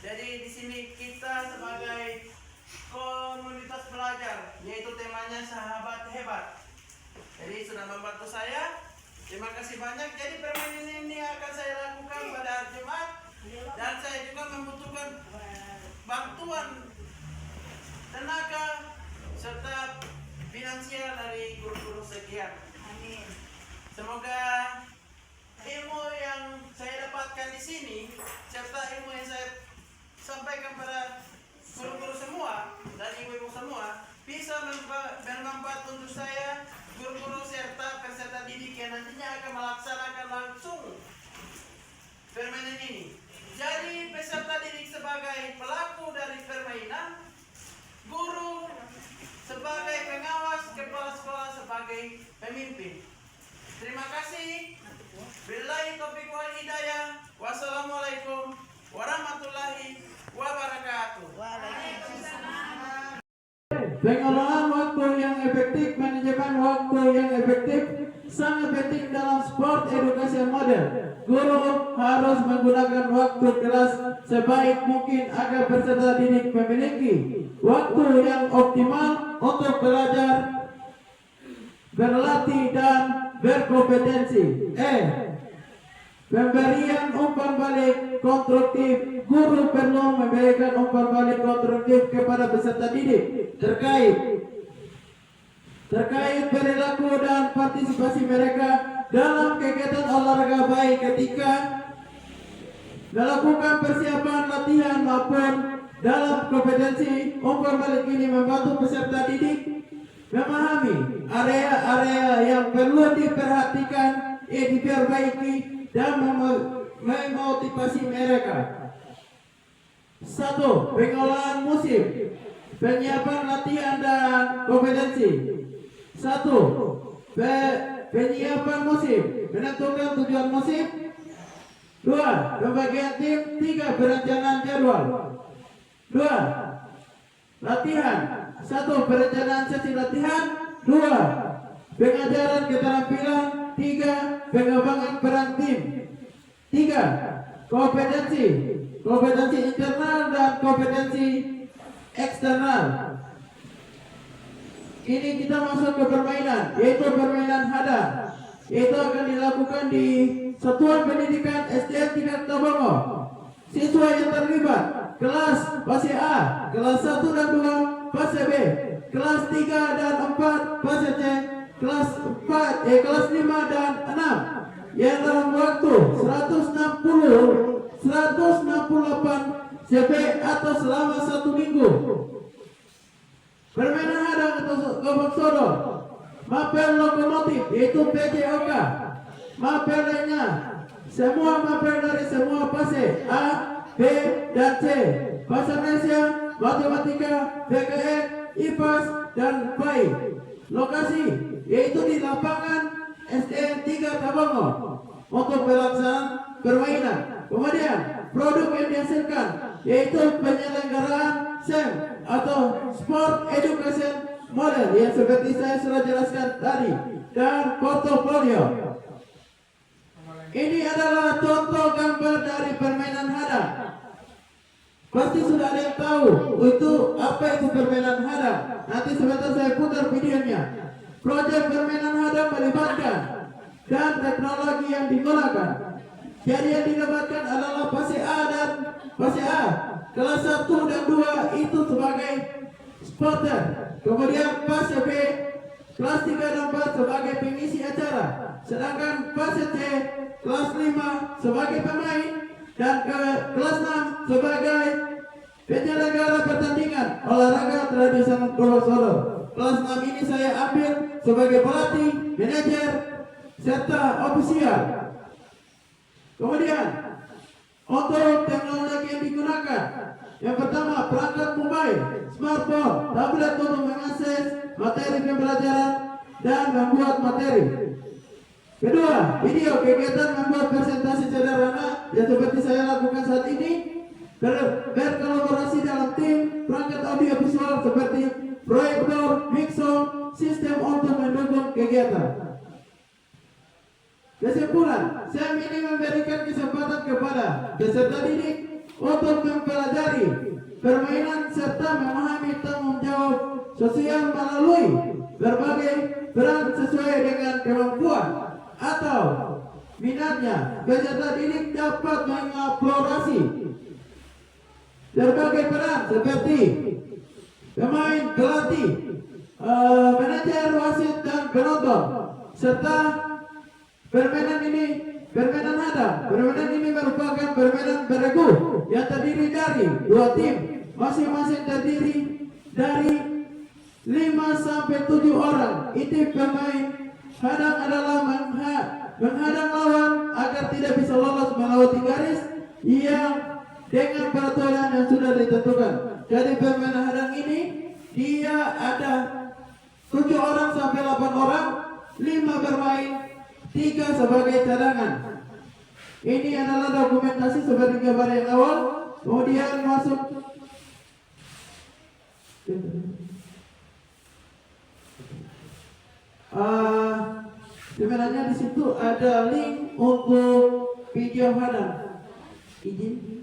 Jadi di sini kita sebagai komunitas belajar, yaitu temanya sahabat hebat. Jadi sudah membantu saya. Terima kasih banyak. Jadi permainan ini akan saya lakukan pada hari Jumat, dan saya juga membutuhkan bantuan tenaga serta finansial dari guru-guru sekian. Amin. Semoga ilmu yang saya dapatkan di sini serta ilmu yang saya sampaikan pada guru-guru semua dan ibu-ibu semua bisa bermanfaat untuk saya, guru-guru serta peserta didik yang nantinya akan melaksanakan langsung permainan ini. Jadi peserta didik sebagai pelaku dari permainan, guru sebagai pengawas, kepala sekolah sebagai pemimpin. Terima kasih. Billahi taufiq wal hidayah. Wassalamualaikum warahmatullahi wabarakatuh. Waalaikumsalam. Pengelolaan waktu yang efektif, manajemen waktu yang efektif sangat penting dalam sport edukasi modern. Guru harus menggunakan waktu kelas sebaik mungkin agar peserta didik memiliki waktu yang optimal untuk belajar, berlatih, dan berkompetensi. Pemberian umpan balik konstruktif. Guru perlu memberikan umpan balik konstruktif kepada peserta didik terkait perilaku dan partisipasi mereka dalam kegiatan olahraga, baik ketika melakukan persiapan latihan maupun dalam kompetensi. Umpan balik ini membantu peserta didik memahami area-area yang perlu diperhatikan, diperbaiki, dan memotivasi mereka. 1. Pengelolaan musim, penyiapan latihan dan kompetensi. 1. Penyiapan musim, menentukan tujuan musim. 2. Pembagian tim. 3. Perencanaan jadwal. 2. Latihan. 1. Perencanaan sesi latihan. 2. Pengajaran keterampilan. 3. Pengembangan peran tim. 3. Kompetensi internal dan kompetensi eksternal. Ini kita masuk ke permainan, yaitu permainan hada. Itu akan dilakukan di Satuan Pendidikan SDN tingkat Tabongo. Siswa yang terlibat kelas fase A, kelas 1 dan 2 fase B, kelas 3 dan 4 fase C, kelas 5 dan 6 yang dalam waktu 168 CP atau selama 1 minggu. Permainan hadang atau gobak sodor, mapel lokomotif yaitu PJOK. Mapel lainnya semua mapel dari semua fase A, B, dan C. Bahasa Indonesia, matematika, PKN, IPAS, dan PAI. Lokasi yaitu di lapangan SDN 3 Tabongo untuk pelaksanaan permainan. Kemudian produk yang dihasilkan yaitu penyelenggaraan SEM atau Sport Education Model yang seperti saya sudah jelaskan tadi, dan portofolio. Ini adalah contoh gambar dari permainan hadang. Pasti sudah ada yang tahu itu apa itu permainan hadang. Nanti sebentar saya putar videonya. Proyek permainan hadang melibatkan dan teknologi yang digunakan. Jadi yang dilibatkan adalah fase A dan fase A. Kelas 1 dan 2 itu sebagai supporter. Kemudian fase B, kelas 3 dan 4 sebagai pengisi acara. Sedangkan fase C, kelas 5 sebagai pemain dan kelas 6 sebagai penyelenggara pertandingan olahraga tradisional gobak sodor. Kelas 6 ini saya ambil sebagai pelatih, manajer, serta ofisial. Kemudian untuk teknologi yang digunakan, yang pertama perangkat mobile, smartphone, tablet untuk mengakses materi pembelajaran dan membuat materi. Kedua, video kegiatan membuat presentasi sederhana yang seperti saya lakukan saat ini, berkolaborasi dalam tim, perangkat audio visual seperti proyektor, mixer, sistem untuk mendukung kegiatan. Kesimpulan, SEM ini memberikan kesempatan kepada peserta didik untuk mempelajari permainan serta memahami tanggung jawab sosial melalui berbagai peran sesuai dengan kemampuan atau minatnya. Peserta didik dapat mengeksplorasi berbagai peran seperti pemain, pelatih, manajer, wasit, dan penonton. Serta permainan hadang. Permainan ini merupakan permainan beregu yang terdiri dari 2 tim, masing-masing terdiri dari 5 sampai 7 orang. Inti pemain hadang adalah menghadang lawan agar tidak bisa lolos melewati garis yang dengan peraturan yang sudah ditentukan. Jadi permainan hadang ini dia ada 7 orang sampai 8 orang, 5 bermain, 3 sebagai cadangan. Ini adalah dokumentasi seperti gambar yang awal. Kemudian masuk sebenarnya di situ ada link untuk video hadang. Izin.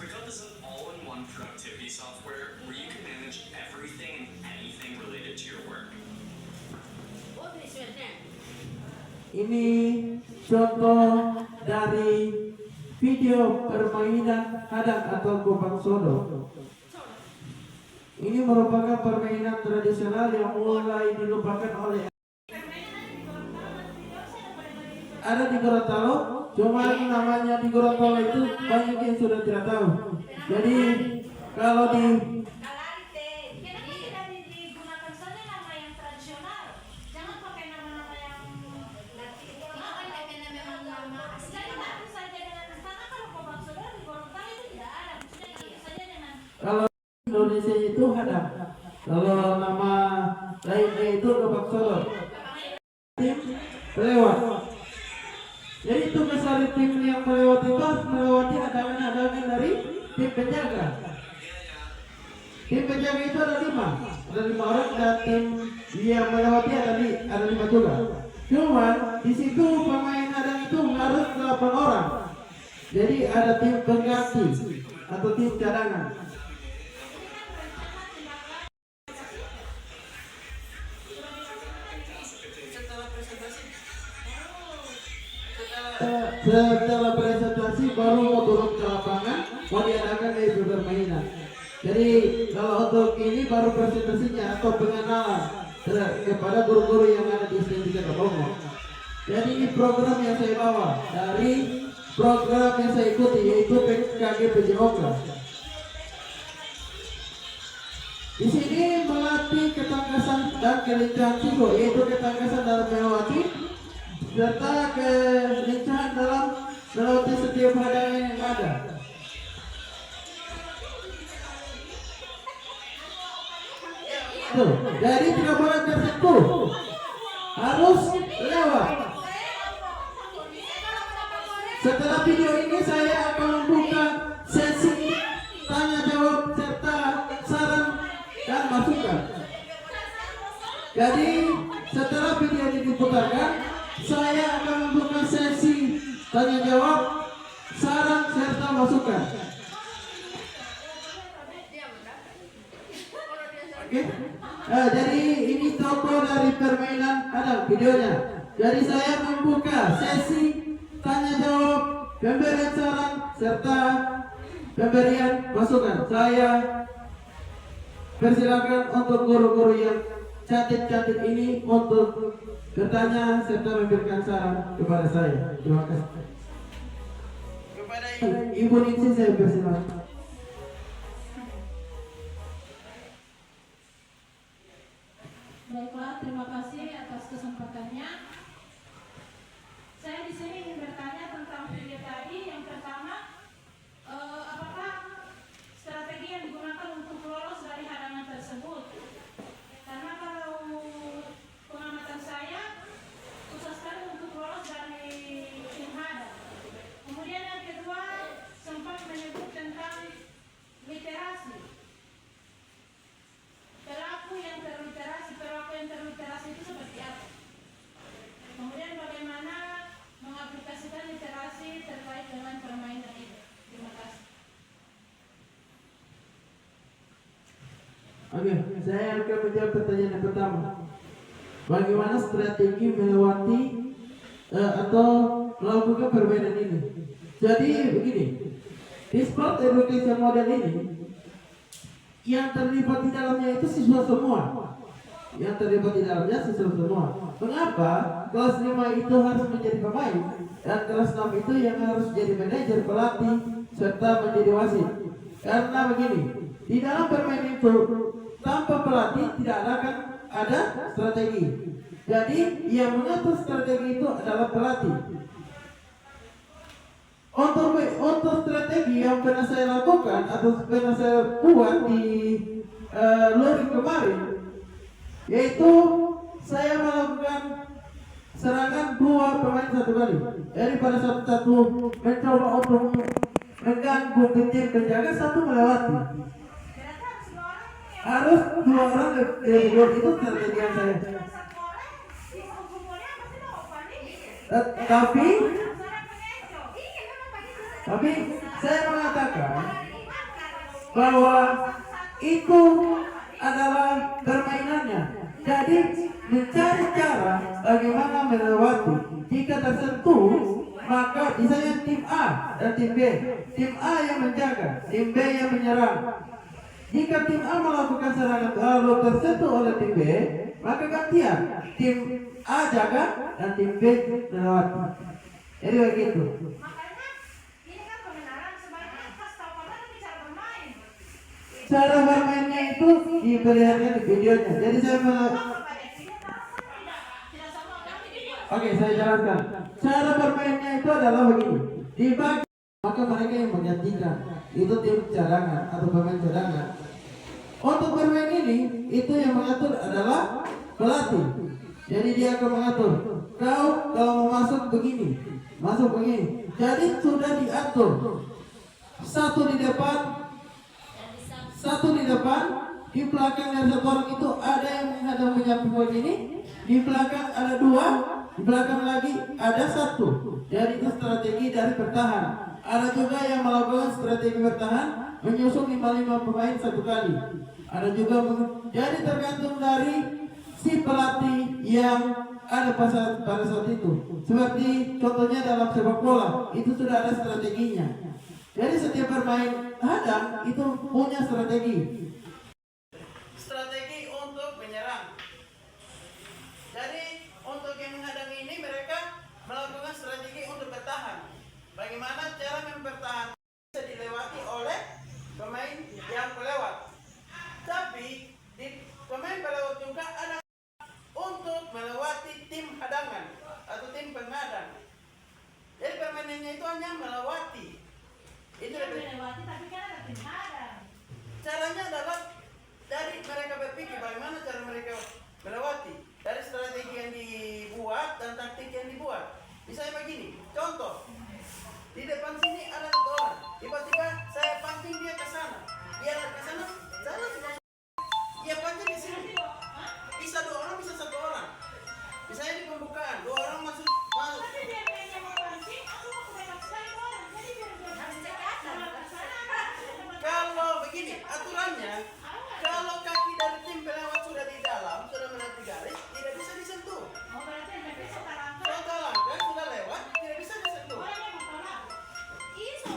ClickUp is an all-in-one productivity software where you can manage everything and anything related to your work. Ini contoh dari video permainan hadang atau gobang solo. Ini merupakan permainan tradisional yang mulai dilupakan oleh ada di Gorontalo, cuma namanya di Gorontalo itu banyak yang sudah tidak tahu. Jadi kalau di digunakan saja nama yang tradisional, jangan pakai nama-nama yang nama asli. Ganti saja dengan istana. Kalau Gobang Solo di Gorontalo itu tidak ada, maksudnya ganti saja dengan kalau Indonesia itu hadang, kalau nama lainnya itu gobang solo. Tim pelewat. Jadi tugas dari tim yang melewati itu harus melewati hadangan-hadangan dari tim penjaga. Tim penjaga itu ada 5 orang dan tim yang melewati ada 5 juga. Cuman di situ pemain hadang itu harus 8 orang. Jadi ada tim pengganti atau tim cadangan. Setelah presentasi baru mau turun ke lapangan, mau diadakan dari permainan. Jadi kalau untuk ini baru presentasinya atau pengenalan kepada guru-guru yang ada di STM 3 Kebongo. Jadi ini program yang saya bawa dari program yang saya ikuti yaitu PKG PJOK. Di sini melatih ketangkasan dan kelincahan siswa, yaitu ketangkasan dalam melewati serta kelincahan dalam melewati setiap hadangan yang ada. Tuh, jadi tidak boleh tersentuh, harus lewat. Setelah video ini saya akan membuka sesi tanya jawab serta saran dan masukan. Jadi setelah video ini diputarkan, saya akan membuka sesi tanya jawab, saran serta masukan. Oke. Jadi ini contoh dari permainan hadang videonya. Jadi saya membuka sesi tanya jawab, pemberian saran serta pemberian masukan. Saya persilakan untuk guru-guru yang cantik-cantik ini untuk bertanya serta memberikan saran kepada saya. Terima kasih. Kepada Ibu Ningsi saya persilakan. Baiklah, terima kasih atas kesempatannya. Saya di sini ingin bertanya tentang video tadi. Yang pertama, apakah strategi yang digunakan untuk lolos dari hadangan tersebut literasi. Pelaku yang terliterasi, perilaku yang terliterasi itu seperti apa? Kemudian bagaimana mengaplikasikan literasi terkait dengan permainan itu. Terima kasih. Oke, saya akan menjawab pertanyaan yang pertama. Bagaimana strategi melewati atau melakukan permainan ini? Jadi begini, di sport education model ini, yang terlibat di dalamnya itu siswa semua. Yang terlibat di dalamnya siswa semua. Mengapa kelas 5 itu harus menjadi pemain dan kelas 6 itu yang harus jadi manajer, pelatih, serta menjadi wasit? Karena begini, di dalam permainan itu tanpa pelatih tidak akan ada strategi. Jadi yang mengatur strategi itu adalah pelatih. Untuk strategi yang pernah saya lakukan atau pernah saya buat di Luring kemarin, yaitu saya melakukan serangan 2 pemain 1 kali. Jadi pada saat satu mencoba untuk mengganggu tim penjaga, 1 melewati. Harus 2 orang lebih gol, itu strategi yang saya. Tapi saya mengatakan bahwa itu adalah permainannya. Jadi mencari cara bagaimana melewati. Jika tersentuh, maka misalnya tim A dan tim B. Tim A yang menjaga, tim B yang menyerang. Jika tim A melakukan serangan lalu tersentuh oleh tim B, maka gantian tim A jaga dan tim B melewati. Jadi begitu. Cara bermainnya itu diperlihatkan di videonya. Jadi Oke, saya jelaskan. Cara bermainnya itu adalah begini. Dibagi, maka mereka yang menggantikan itu tim cadangan atau pemain cadangan. Untuk bermain ini, itu yang mengatur adalah pelatih. Jadi dia akan mengatur. Kau kalau mau masuk begini, masuk begini. Jadi sudah diatur. 1 di depan, 1 di depan, di belakang dari 1 orang itu ada yang menghadap menyapu begini, di belakang ada 2, di belakang lagi ada 1. Jadi itu strategi dari bertahan. Ada juga yang melakukan strategi bertahan, menyusun 5 pemain 1 kali. Ada juga jadi tergantung dari si pelatih yang ada pada saat itu. Seperti contohnya dalam sepak bola, itu sudah ada strateginya. Jadi setiap bermain hadang itu punya strategi. Strategi untuk menyerang. Jadi untuk yang menghadang ini mereka melakukan strategi untuk bertahan. Bagaimana cara bertahan bisa dilewati oleh pemain yang pelewat. Tapi di pemain pelewat juga ada untuk melewati tim hadangan atau tim penghadang. Jadi permainannya itu hanya melewati. Itu melewati tapi kan ada tim hadang. Caranya adalah dari mereka berpikir bagaimana cara mereka melewati. Dari strategi yang dibuat dan taktik yang dibuat. Misalnya begini, contoh. Di depan sini ada 1 orang. Tiba-tiba saya pancing dia ke sana. Dia lari ke sana, saya tidak. Dia pancing di sini. Bisa 2 orang, bisa 1 orang. Misalnya di pembukaan, 2 orang masuk. Tapi dia pengen mau pancing, aku mau ke sekali orang. Jadi biar harus Kalau begini aturannya, kalau kaki dari tim pelewat sudah di dalam, sudah melewati garis, tidak bisa disentuh. mau berarti bisa Contoh langkah sudah lewat, tidak bisa disentuh. orang yang mau tolak. Iya,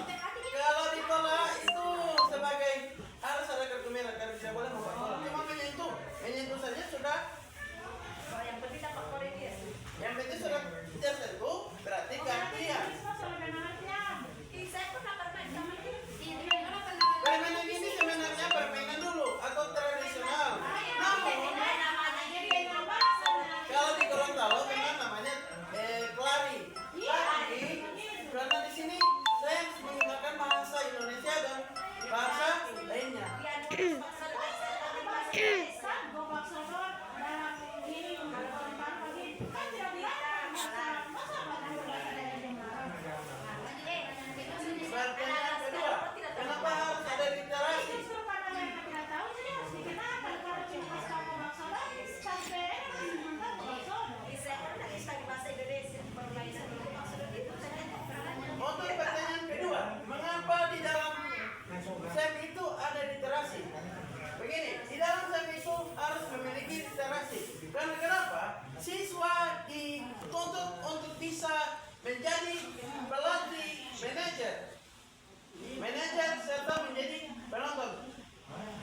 manajer serta menjadi penonton.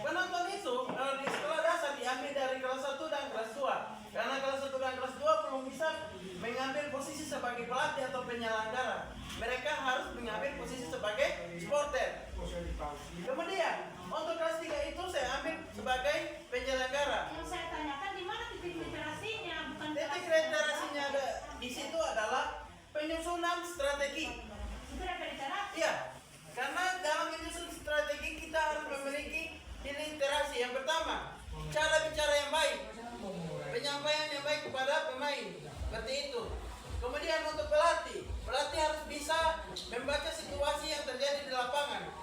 Penonton itu kalau di sekolah dasar diambil dari kelas 1 dan kelas 2. Karena kelas 1 dan kelas 2 belum bisa mengambil posisi sebagai pelatih atau penyelenggara. Mereka harus mengambil posisi sebagai supporter. Kemudian untuk kelas 3 itu saya ambil sebagai penyelenggara. Yang saya tanyakan di mana titik literasinya, bukan Titik literasinya ada di situ adalah penyusunan strategi. itu ada literasi. Iya, karena dalam menyusun strategi kita harus memiliki literasi. Yang pertama, cara bicara yang baik, penyampaian yang baik kepada pemain, seperti itu. Kemudian untuk pelatih harus bisa membaca situasi yang terjadi di lapangan.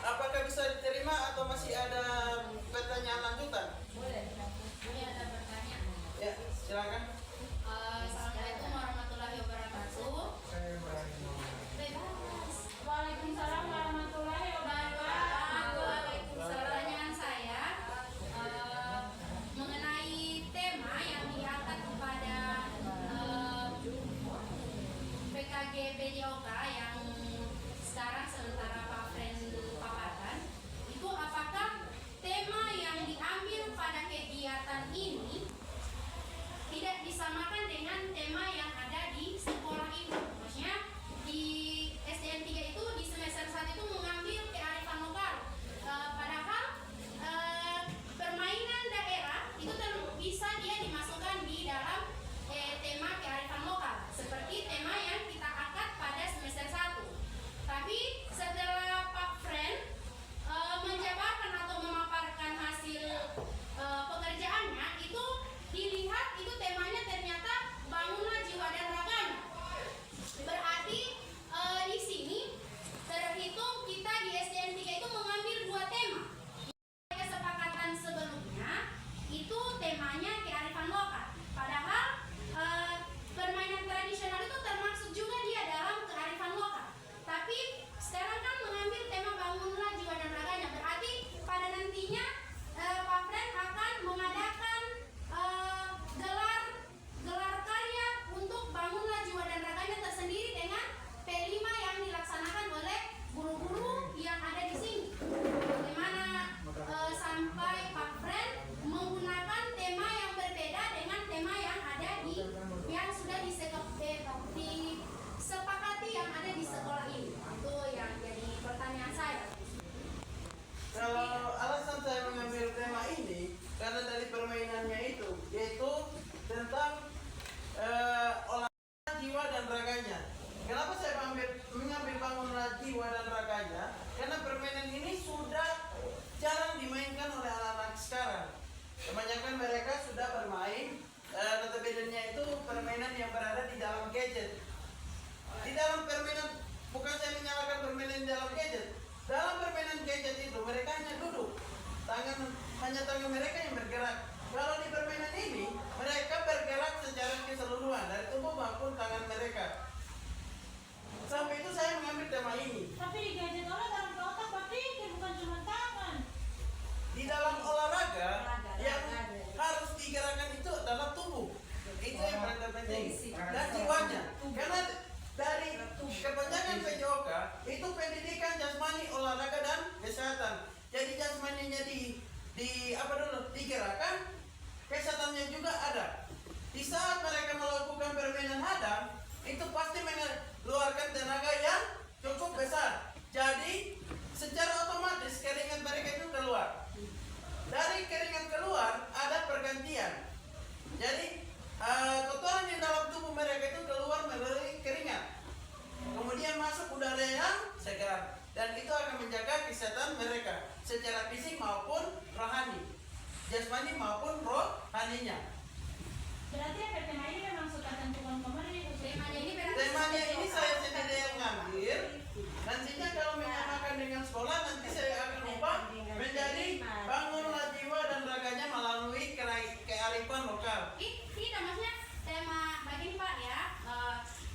Apakah bisa diterima atau masih ada pertanyaan lanjutan? Boleh. Ini ada pertanyaan. Ya, silakan. Assalamualaikum warahmatullahi wabarakatuh. Bebas. Waalaikumsalam warahmatullahi wabarakatuh. Waalaikumsalam. Pertanyaan saya mengenai tema yang diangkat kepada PKG BDOK yang sekarang sementara Pak Fren paparkan, itu apakah tema yang diambil pada kegiatan ini tidak disamakan dengan tema yang ada di sekolah ini? Maksudnya di SDN 3 itu di semester 1 itu mengambil kearifan lokal. Padahal permainan daerah itu bisa dia dimasukkan di dalam tema kearifan lokal seperti tema yang kita angkat pada semester 1. Tapi setelah Pak Fren menjabarkan atau memaparkan hasil pekerjaannya, itu dilihat itu temanya ternyata bangunlah jiwa dan raganya. Berarti di sini terhitung kita di SDN 3 itu mengambil 2 tema. Kesepakatan sebelumnya itu temanya kearifan lokal. Padahal permainan tradisional itu termasuk juga dia dalam kearifan lokal. Tapi sekarang kan mengambil tema bangunlah jiwa dan raganya. Berarti pada nantinya Pak Fren akan mengadakan gelar karya untuk bangunlah jiwa dan raganya tersendiri dengan P5 yang dilaksanakan oleh guru-guru yang ada di sini. Bagaimana sampai Pak Fren menggunakan tema yang berbeda dengan tema yang ada di yang sudah disepakati yang ada di sekolah ini. Itu yang jadi pertanyaan saya. Kalau alasan saya mengambil tema ini karena dari permainannya itu yaitu tentang olahraga jiwa dan raganya. Kenapa saya mengambil bangunlah jiwa dan raganya? Karena permainan ini sudah jarang dimainkan oleh anak-anak sekarang. Kebanyakan mereka sudah bermain, notabene-nya itu permainan yang berada di dalam gadget. Di dalam permainan, bukan saya menyalahkan permainan di dalam gadget. Dalam permainan gadget itu mereka hanya duduk, hanya tangan mereka yang bergerak. Kalau di permainan ini mereka bergerak secara keseluruhan dari tubuh maupun tangan mereka. Sampai itu saya mengambil tema ini. Tapi di gadget orang dalam otak berpikir, bukan cuma tangan. Di dalam olahraga yang harus digerakkan itu adalah tubuh. Itu yang paling terpenting dan jiwanya. Karena dari kepanjangan PJOK itu pendidikan jasmani, olahraga dan kesehatan. Jadi jasmaninya digerakkan, kesehatannya juga ada. Di saat mereka melakukan permainan hadam, itu pasti mengeluarkan tenaga yang cukup besar. Jadi secara otomatis keringat mereka itu keluar. Dari keringat keluar ada pergantian. Jadi kotoran di dalam tubuh mereka itu keluar melalui keringat. Kemudian masuk udara yang segar dan itu akan menjaga kesehatan mereka secara fisik maupun rohani, jasmani maupun rohaninya. Berarti apa tema ini memang suka tentukan kemarin Temanya ini berarti Temanya ini saya sendiri yang ngambil. Nantinya kalau menyamakan dengan sekolah nanti saya akan ubah menjadi bangunlah jiwa dan raganya melalui kearifan lokal. Tidak, maksudnya tema begini Pak ya,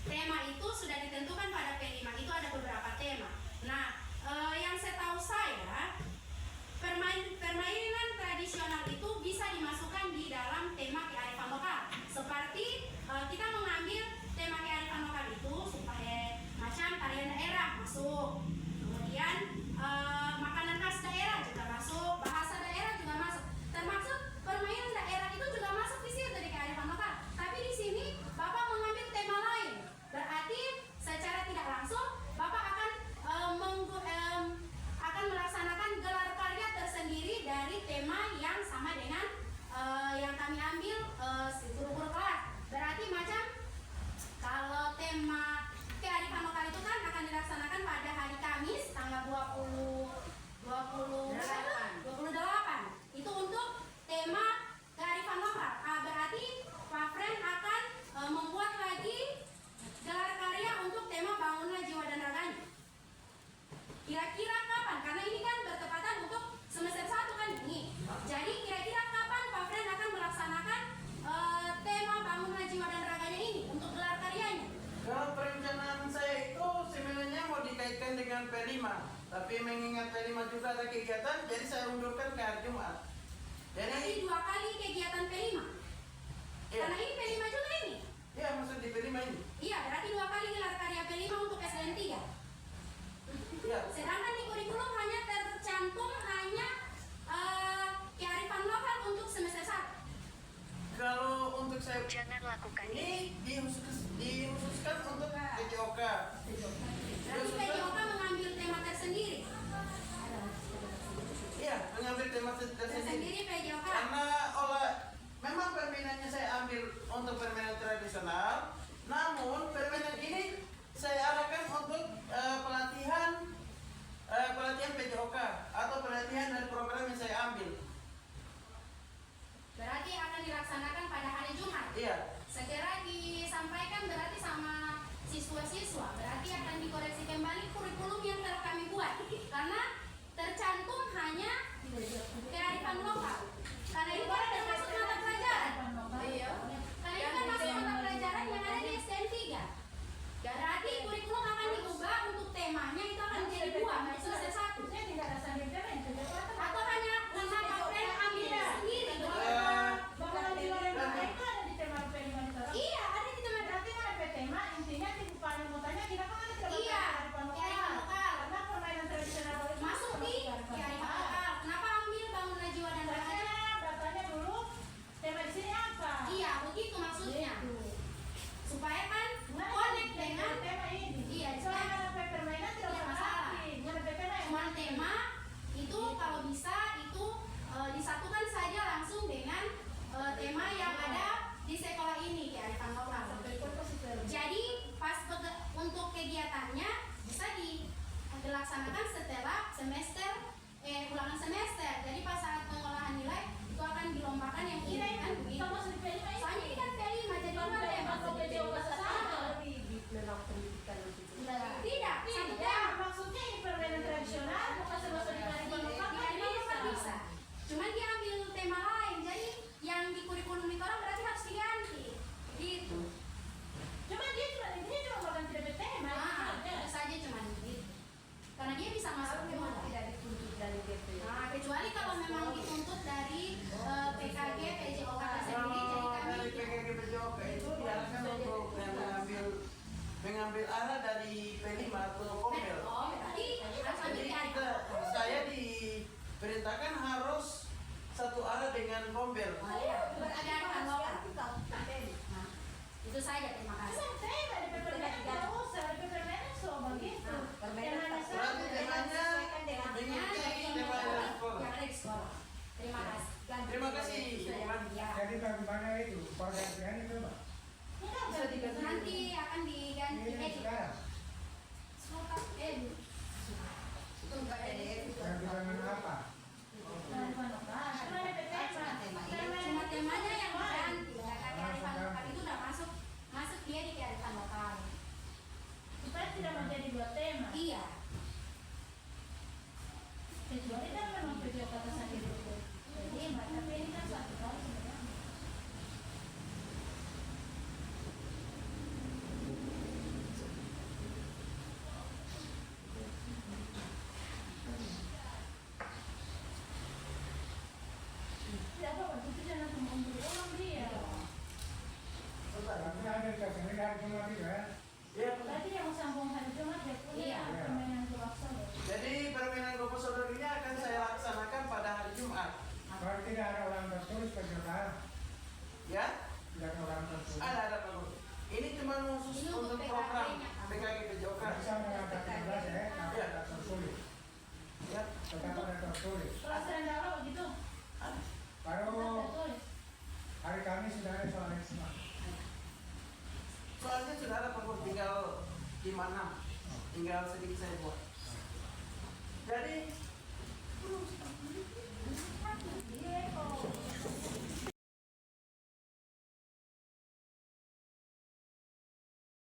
tema itu sudah ditentukan pada P5, itu ada beberapa tema. Nah, yang setahu saya permainan tradisional itu bisa dimasukkan di dalam tema kearifan lokal. Seperti kita mengambil tema kearifan lokal itu supaya masuk. Kemudian makanan khas daerah juga masuk, bahasa daerah juga masuk. Termasuk permainan daerah itu juga masuk di situ di kearifan lokal. Tapi di sini Bapak mengambil tema lain. Berarti secara tidak langsung Bapak akan akan melaksanakan gelar karya tersendiri dari tema yang sama dengan yang kami ambil guru-guru kelas. Berarti macam kalau tema kearifan lokal itu kan akan dilaksanakan pada hari Kamis tanggal 28. Itu untuk tema kearifan lokal. Berarti Pak Fren akan membuat lagi gelar karya untuk tema bangunan jiwa dan raganya. Kira-kira kapan? Karena ini kan bertepatan untuk semester 1 kan ini. Jadi kira-kira kapan Pak Fren akan melaksanakan tema bangunan jiwa dan raganya ini untuk gelar karyanya? Kalau perencanaan saya itu sebenarnya mau dikaitkan dengan P5, tapi mengingat P5 juga ada kegiatan, jadi saya undurkan ke hari Jumat. Berarti Jadi, 2 kali kegiatan P5. iya, Karena ini P5 juga ini. iya maksud di P5 ini. Iya, berarti 2 kali gelar karya P5 untuk SDN 3. Iya, Sedangkan di kurikulum hanya tercantum hanya kearifan lokal untuk semester 1. kalau untuk saya Jangan lakukan ini dihususkan untuk PJOK. Berarti PJOK mengambil tema tersendiri. Iya, mengambil tema tersendiri. Tersendiri PJOK. Karena memang permainannya saya ambil untuk permainan tradisional, namun permainan ini saya arahkan untuk pelatihan PJOK atau pelatihan dari program yang saya ambil. Berarti akan dilaksanakan pada hari Jumat. Iya, Segera disampaikan berarti sama siswa-siswa. Berarti akan dikoreksi kembali kurikulum yang telah kami buat. Karena tercantum hanya kearifan lokal. Karena ini kan termasuk mata pelajaran. Iya. Karena ini kan masuk mata pelajaran yang ada di STN 3. Berarti kurikulum akan diubah untuk temanya itu akan menjadi 2, menjadi semester 1. Saya tidak ada sambil jalan, Atau hanya karena Pak Fren ambil sendiri. bangunan di luar rumah itu ada di tema P5 itu. Iya, ada di teman. Berarti kan ada tema intinya di paling utama kita kan ada tema Iya, kearifan kearifan lokal. Karena permainan tradisional itu Masuk di kearifan lokal. Kenapa ambil bangunan jiwa dan raganya? Datanya dulu tema di sini apa? Iya, begitu maksudnya. Gitu. Supaya kan Nah, connect dengan tema ini. Iya, Soalnya ada permainan tidak Tidak masalah. Nggak ada tema yang cuman tema itu kalau bisa itu disatukan saja langsung dengan tema yang ada di sekolah ini kearifan lokal. Jadi pas untuk kegiatannya bisa dilaksanakan setelah ulangan semester. Jadi pas saat pengolahan nilai itu akan dilombakan yang ini kan begitu. Kita masuk di P5 ini. Soalnya ini kan P5 jadi Kalau dua tema. masuk PJOK sama. Tidak, satu tema. Maksudnya ini permainan tradisional bukan masuk di kearifan lokal kan bisa. Cuman dia ambil tema lain, jadi yang di kurikulum itu orang berarti harus diganti. Gitu. Cuma dia cuma bahkan tidak bertema. Nah, itu saja cuman gitu. Karena dia bisa masuk ke mana. Nah, kecuali kalau memang dituntut dari PKG, PJOK sendiri, jadi kami dari PKG PJOK itu diarahkan untuk yang mengambil arah dari P5 atau Komel. Oh, berarti harus ambil kearifan. Saya diperintahkan harus satu arah dengan Komel. Kearifan lokal. Nah, itu saja, terima kasih. Tema di permainan tidak usah di permainan so begitu. Berarti temanya mengikuti tema yang ada di sekolah. Yang ada di sekolah. Terima kasih. Terima kasih, Iman. Ya. Jadi bagaimana itu? Pergantian itu Pak? Bisa diganti. Nanti akan diganti Ini sekarang. Ganti dengan apa? Cuma temanya yang diganti. Kearifan lokal itu udah masuk dia di kearifan lokal. Supaya tidak menjadi 2 tema. Iya. Kecuali kan memang PJOK tersendiri. Jadi tapi ini kan satu kali sebenarnya. Tidak apa-apa, itu jangan mengundur ulang dia. Tapi ada kesini dari semua juga ya? Ya, Tadi yang sambung hari Jumat dia punya Iya. permainan tetap ada tertulis. Kelas rendah begitu. Kalau Tertulis. hari Kamis sudah ada soal yang semua. Soalnya sudah ada Pak Guru, tinggal 5-6. Tinggal sedikit saya buat. Jadi